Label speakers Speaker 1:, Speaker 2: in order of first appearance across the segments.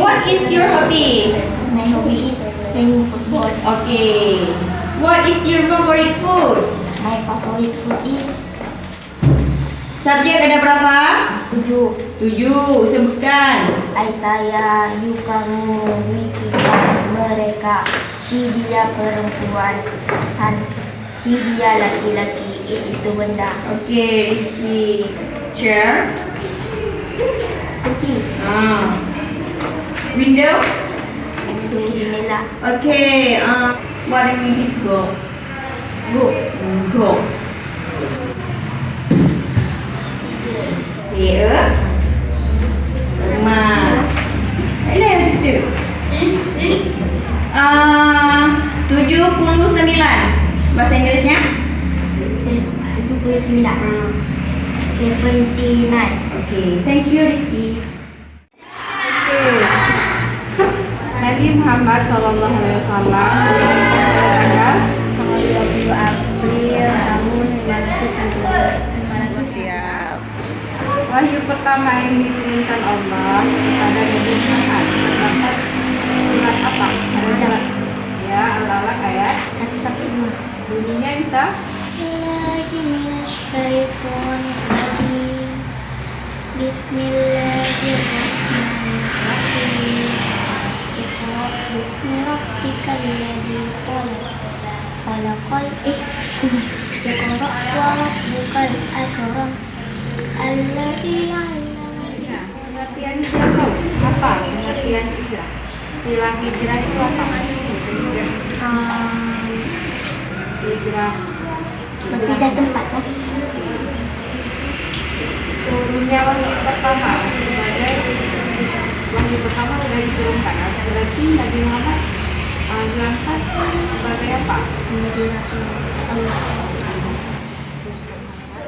Speaker 1: what is your hobby?
Speaker 2: My hobby is playing football.
Speaker 1: Okay. What is your favorite food?
Speaker 2: My favorite food is
Speaker 1: Subjek ada berapa?
Speaker 2: 7.
Speaker 1: 7. Sebutkan.
Speaker 2: Saya, you, kamu, we, kita, mereka, si, dia, perempuan, he, dia, laki-laki, itu benda.
Speaker 1: Okay, Rizky. Chair.
Speaker 2: Kunci.
Speaker 1: Window.
Speaker 2: Jendela.
Speaker 1: Okay. What I mean is go.
Speaker 2: Go.
Speaker 1: Go. Here. Rumah. Hello, itu. 79. Bahasa Inggrisnya?
Speaker 2: 79. 79.
Speaker 1: Okay, thank you Rizky.
Speaker 3: Nabi Muhammad Sallallahu Alaihi Wasallam pada tanggal
Speaker 2: 20 April tahun 1900.
Speaker 3: siap. Wahyu pertama yang diturunkan Allah kepada Nabi Muhammad terdapat surat apa? Ada surat ya, Al-Alaq ayat
Speaker 2: 115.
Speaker 3: bunyinya bisa
Speaker 2: Bismillahirrahmanirrahim. Iqra bismi rabbikal ladzi khalaq. Khalaqal Iqra wa rabbukal akram. Alladzi 'allama
Speaker 3: ya, pengertian hijrah tahu apa? Pengertian hijrah. Istilah hijrah itu apa? Hijrah.
Speaker 2: berpindah tempat kan?
Speaker 3: Turunnya wahyu pertama sebagai wahyu pertama sudah diturunkan. Berarti Nabi Muhammad diangkat sebagai apa?
Speaker 2: Menjadi rasul Allah.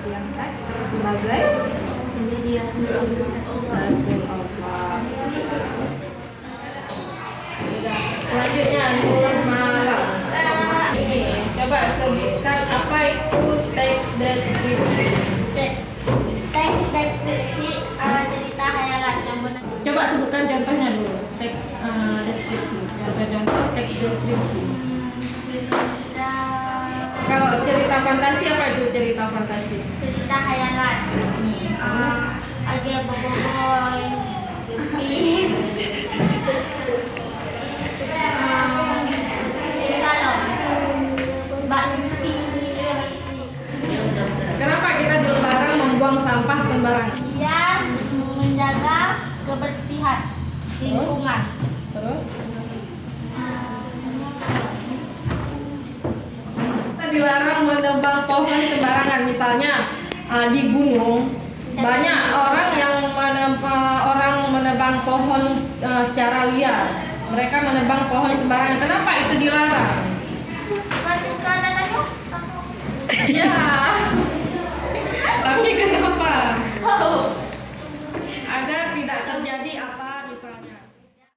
Speaker 3: Diangkat sebagai
Speaker 2: Menjadi rasul Allah.
Speaker 3: Rasul Allah.
Speaker 1: Selanjutnya Nur Malam. Coba sebutkan apa itu teks deskripsi.
Speaker 2: Teks deskripsi cerita khayalan yang benar.
Speaker 1: Coba sebutkan contohnya dulu. Teks deskripsi. Contoh-contoh teks deskripsi. Kalau cerita fantasi apa itu cerita fantasi?
Speaker 2: Cerita khayalan. Ada boboiboy,
Speaker 1: Kenapa kita dilarang membuang sampah sembarangan?
Speaker 2: biar menjaga kebersihan lingkungan.
Speaker 1: Terus? Kita dilarang menebang pohon sembarangan. Misalnya di gunung banyak orang yang menebang pohon secara liar. Mereka menebang pohon sembarangan. Kenapa itu dilarang? Ya. Tapi kenapa? Agar tidak terjadi apa